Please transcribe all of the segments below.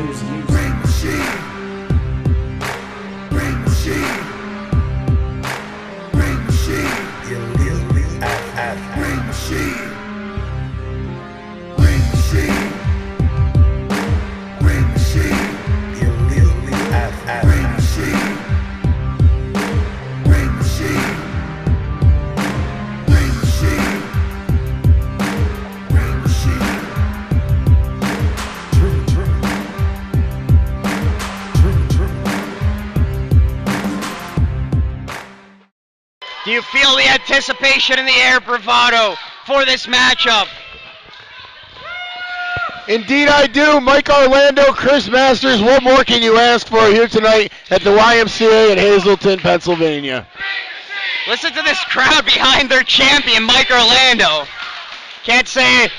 considers you. Rain machine. Rain machine. Rain machine. Rain machine. Rain machine. Rain machine. Rain machine. Rain machine. Rain machine. Rain machine. Do you feel the anticipation in the air, bravado, for this matchup? Indeed I do. Mike Orlando, Chris Masters, what more can you ask for here tonight at the YMCA in Hazleton, Pennsylvania? Listen to this crowd behind their champion, Mike Orlando. Can't say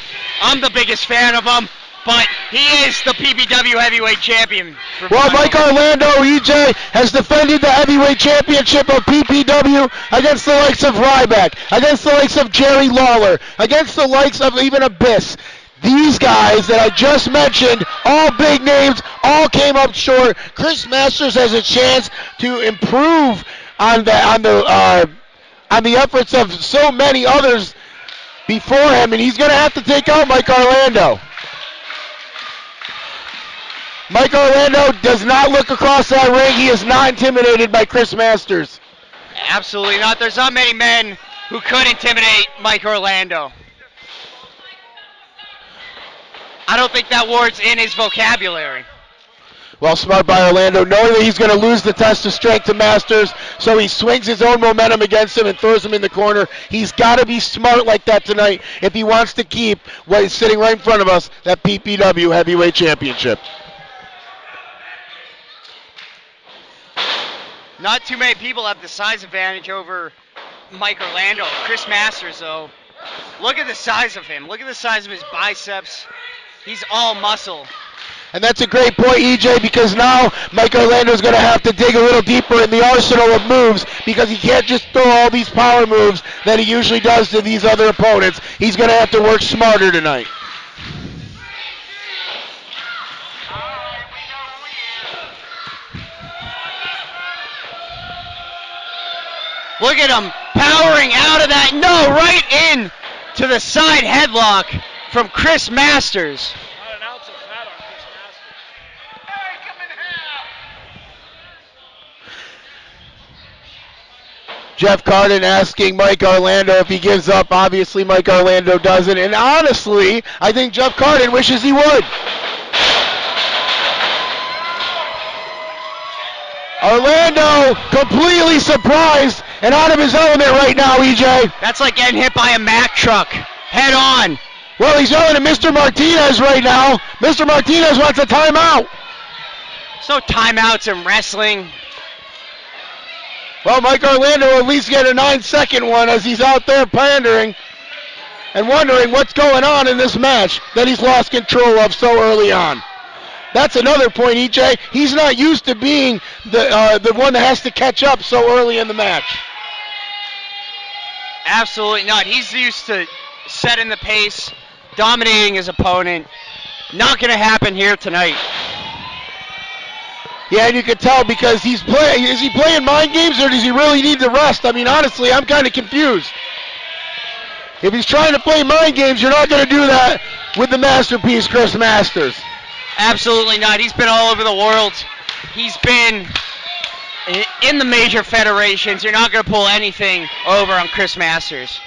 I'm the biggest fan of him, but he is the PPW heavyweight champion. Well, Mike Orlando, EJ, has defended the heavyweight championship of PPW against the likes of Ryback, against the likes of Jerry Lawler, against the likes of even Abyss. These guys that I just mentioned, all big names, all came up short. Chris Masters has a chance to improve on the efforts of so many others before him, and he's going to have to take out Mike Orlando. Mike Orlando does not look across that ring. He is not intimidated by Chris Masters. Absolutely not. There's not many men who could intimidate Mike Orlando. I don't think that word's in his vocabulary. Well, smart by Orlando, knowing that he's going to lose the test of strength to Masters, so he swings his own momentum against him and throws him in the corner. He's got to be smart like that tonight if he wants to keep what is sitting right in front of us, that PPW Heavyweight Championship. Not too many people have the size advantage over Mike Orlando. Chris Masters, though, look at the size of him. Look at the size of his biceps. He's all muscle. And that's a great point, EJ, because now Mike Orlando is going to have to dig a little deeper in the arsenal of moves because he can't just throw all these power moves that he usually does to these other opponents. He's going to have to work smarter tonight. Look at him powering out of that. No, right in to the side headlock from Chris Masters. Not an ounce of fat on Chris Masters. Hey, come in here. Jeff Carden asking Mike Orlando if he gives up. Obviously, Mike Orlando doesn't. And honestly, I think Jeff Carden wishes he would. Orlando completely surprised and out of his element right now, EJ. That's like getting hit by a Mack truck head on. Well, he's yelling at Mr. Martinez right now. Mr. Martinez wants a timeout. So timeouts in wrestling. Well, Mike Orlando will at least get a 9-second one as he's out there pandering and wondering what's going on in this match that he's lost control of so early on. That's another point, EJ. He's not used to being the one that has to catch up so early in the match. Absolutely not. He's used to setting the pace, dominating his opponent. Not going to happen here tonight. Yeah, and you can tell because is he playing mind games or does he really need to rest? I mean, honestly, I'm kind of confused. If he's trying to play mind games, you're not going to do that with the masterpiece, Chris Masters. Absolutely not. He's been all over the world. He's been in the major federations. You're not going to pull anything over on Chris Masters.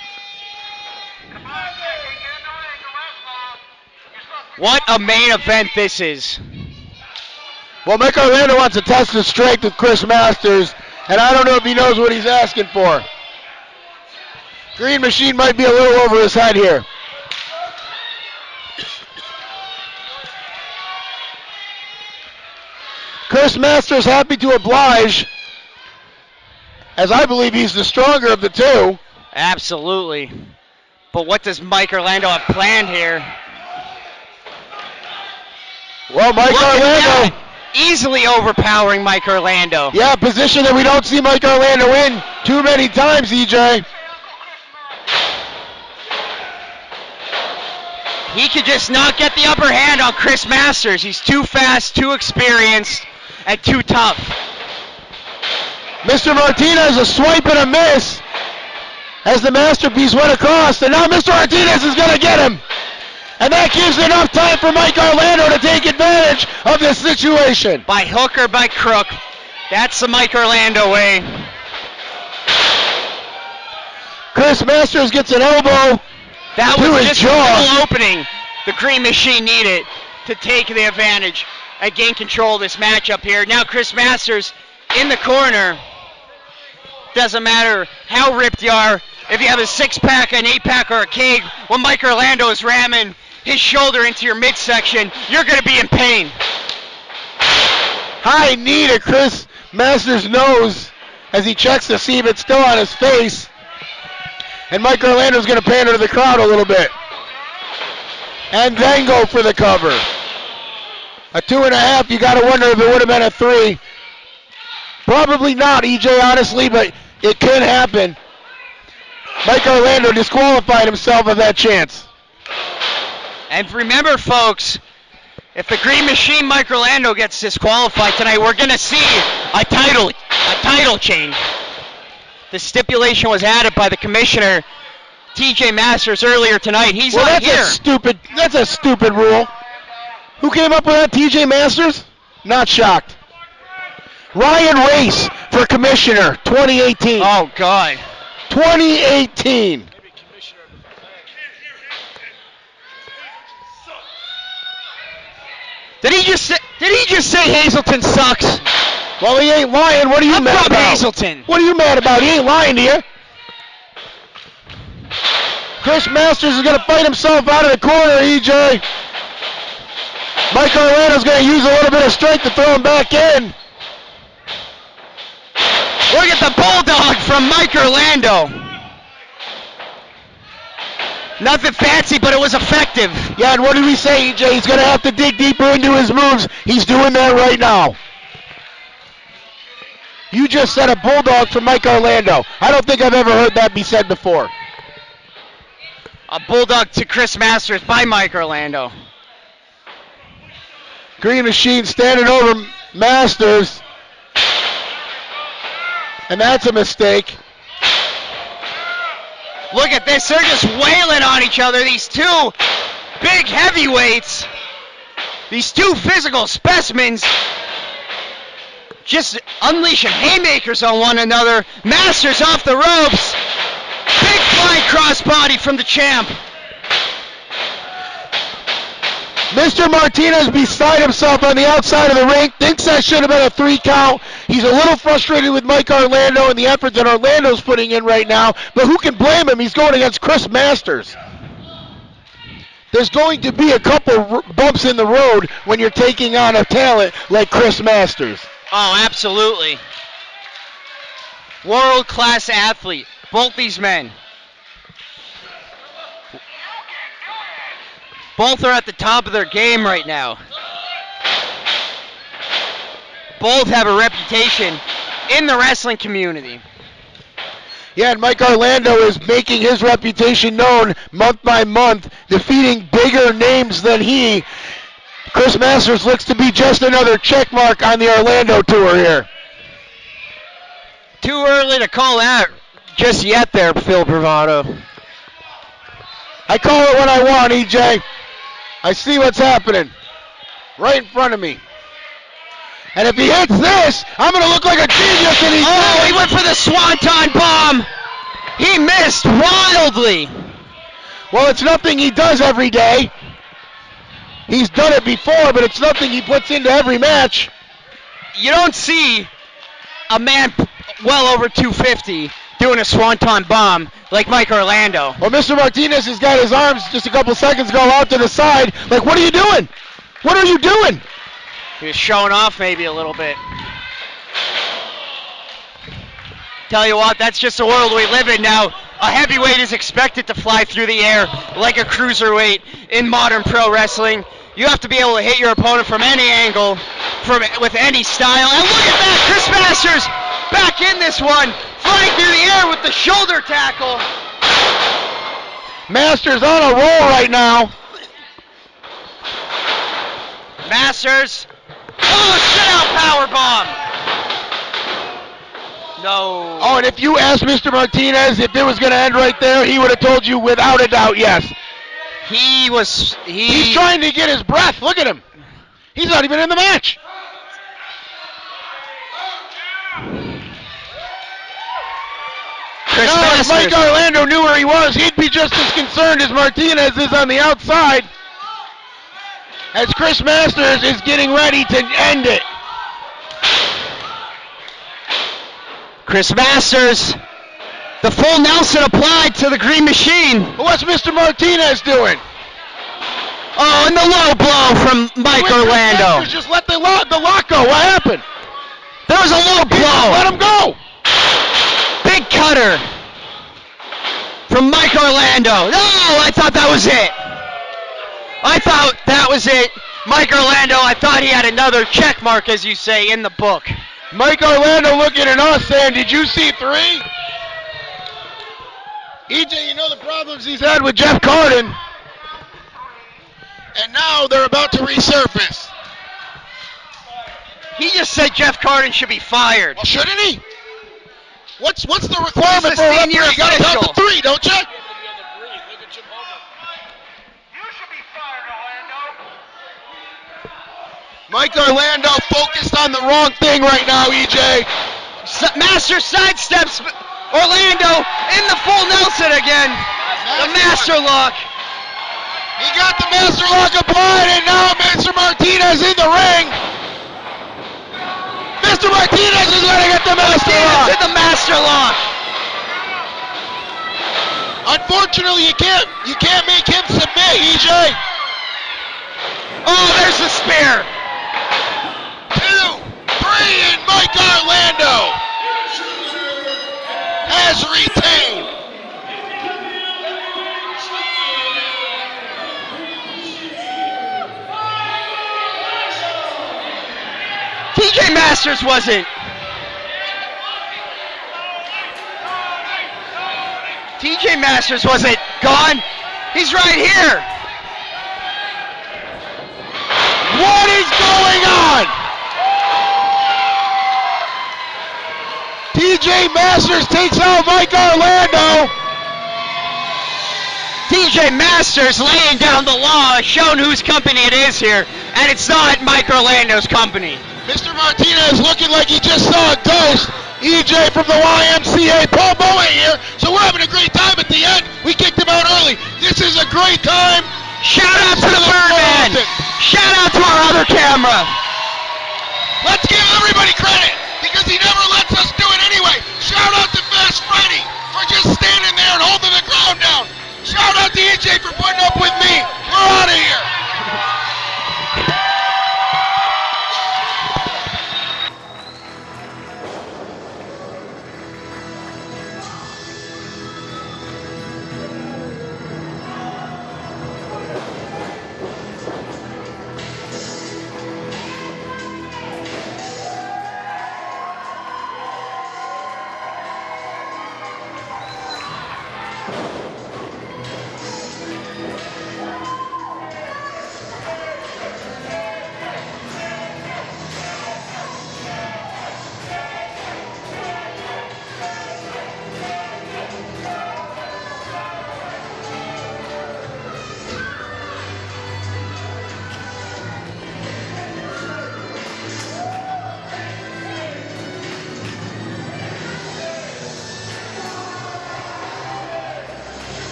What a main event this is. Well, Mike Orlando wants to test his strength with Chris Masters, and I don't know if he knows what he's asking for. Green Machine might be a little over his head here. Chris Masters happy to oblige, as I believe he's the stronger of the two. Absolutely. But what does Mike Orlando have planned here? Well, Mike Orlando easily overpowering Mike Orlando. Yeah, position that we don't see Mike Orlando in too many times, EJ. He could just not get the upper hand on Chris Masters. He's too fast, too experienced, and too tough. Mr. Martinez, a swipe and a miss as the masterpiece went across, and now Mr. Martinez is going to get him. And that gives enough time for Mike Orlando to take advantage of this situation. By hook or by crook, that's the Mike Orlando way. Chris Masters gets an elbow That to was his just jaw. a little opening the Green Machine needed to take the advantage and gain control of this matchup here. Now Chris Masters in the corner. Doesn't matter how ripped you are. If you have a six-pack, an eight-pack, or a keg, when Mike Orlando is ramming his shoulder into your midsection, you're going to be in pain. High knee to Chris Masters' nose as he checks to see if it's still on his face. And Mike Orlando's going to pander to the crowd a little bit. And then go for the cover. A 2.5, you got to wonder if it would have been a 3. Probably not, EJ, honestly, but it could happen. Mike Orlando disqualified himself of that chance. And remember, folks, if the Green Machine Mike Orlando gets disqualified tonight, we're going to see a title change. The stipulation was added by the commissioner, TJ Masters, earlier tonight. He's not here. That's a stupid rule. Who came up with that, TJ Masters? Not shocked. Ryan Race for commissioner, 2018. Oh, God. 2018. Maybe commissioner of the flag. Did he just say Hazelton sucks? Well, he ain't lying. What are you I'm mad from about? Hazelton. What are you mad about? He ain't lying to you. Chris Masters is going to fight himself out of the corner, EJ. Mike Orlando's going to use a little bit of strength to throw him back in. Look at the bulldog from Mike Orlando. Nothing fancy, but it was effective. Yeah, and what did we say, EJ? He's going to have to dig deeper into his moves. He's doing that right now. You just said a bulldog from Mike Orlando. I don't think I've ever heard that be said before. A bulldog to Chris Masters by Mike Orlando. Green Machine standing over Masters. And that's a mistake. Look at this. They're just wailing on each other. These two big heavyweights. These two physical specimens just unleashing haymakers on one another. Masters off the ropes. Big flying crossbody from the champ. Mr. Martinez beside himself on the outside of the ring. Thinks that should have been a 3 count. He's a little frustrated with Mike Orlando and the effort that Orlando's putting in right now. But who can blame him? He's going against Chris Masters. There's going to be a couple bumps in the road when you're taking on a talent like Chris Masters. Oh, absolutely. World-class athlete. Both these men. Both are at the top of their game right now. Both have a reputation in the wrestling community. Yeah, and Mike Orlando is making his reputation known month by month, defeating bigger names than he. Chris Masters looks to be just another check mark on the Orlando tour here. Too early to call that just yet there, Phil Bravado. I call it when I want, EJ. I see what's happening right in front of me. And if he hits this, I'm going to look like a genius. And he went for the Swanton bomb. He missed wildly. Well, it's nothing he does every day. He's done it before, but it's nothing he puts into every match. You don't see a man well over 250 doing a Swanton bomb like Mike Orlando. Well, Mr. Martinez has got his arms just a couple seconds ago out to the side. Like, what are you doing? What are you doing? He was showing off maybe a little bit. Tell you what, that's just the world we live in now. A heavyweight is expected to fly through the air like a cruiserweight in modern pro wrestling. You have to be able to hit your opponent from any angle, with any style. And look at that, Chris Masters back in this one, flying through the air with the shoulder tackle. Masters on a roll right now. Masters. Oh, sit out power bomb. No. Oh, and if you asked Mr. Martinez if it was going to end right there, he would have told you without a doubt yes. He's trying to get his breath. Look at him. He's not even in the match. Chris Now, if Masters. Mike Orlando knew where he was, he'd be just as concerned as Martinez is on the outside. As Chris Masters is getting ready to end it. Chris Masters. The full Nelson applied to the green machine. What's Mr. Martinez doing? Oh, and the low blow from Mike Chris Orlando. Masters just let the lock go. What happened? There was a low blow. Let him go. Big cutter from Mike Orlando. No, I thought that was it. Mike Orlando, I thought he had another check mark, as you say, in the book. Mike Orlando looking at us saying, did you see 3? EJ, you know the problems he's had with Jeff Carden. And now they're about to resurface. He just said Jeff Carden should be fired. Well, shouldn't he? What's the requirement He's a for a referee? senior You gotta count to official. 3, don't you? Look at Jim Hogan. You should be fired, Orlando. Mike Orlando focused on the wrong thing right now, EJ. Master sidesteps Orlando in the full Nelson again. The master lock. He got the master lock applied, and now Mr. Martinez in the ring. Mr. Martinez is going to get the master lock. In the master lock. Unfortunately, you can't make him submit, EJ. Oh, there's the spear. 2, 3, and Mike Orlando has retained. TJ Masters wasn't. TJ Masters wasn't gone. He's right here. What is going on? TJ Masters takes out Mike Orlando. TJ Masters laying down the law, showing whose company it is here, and it's not Mike Orlando's company. Mr. Martinez looking like he just saw a ghost. EJ from the YMCA. Paul Bowen here. So we're having a great time at the end. We kicked him out early. This is a great time. Shout out to the Birdman. Shout out to our other camera. Let's give everybody credit because he never lets us do it anyway. Shout out to Fast Freddy for just standing there and holding the ground down. Shout out to EJ for putting up with me. We're out of here.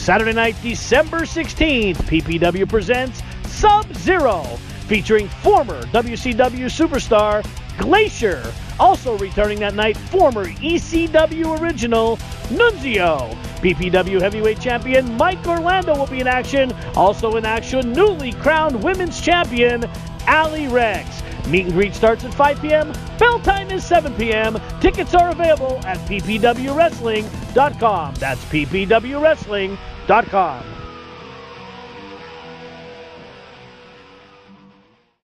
Saturday night, December 16th, PPW presents Sub-Zero, featuring former WCW superstar Glacier. Also returning that night, former ECW original Nunzio. PPW Heavyweight Champion Mike Orlando will be in action. Also in action, newly crowned Women's Champion Ali Rex. Meet and greet starts at 5 p.m. Bell time is 7 p.m. Tickets are available at ppwwrestling.com. That's ppwwrestling.com.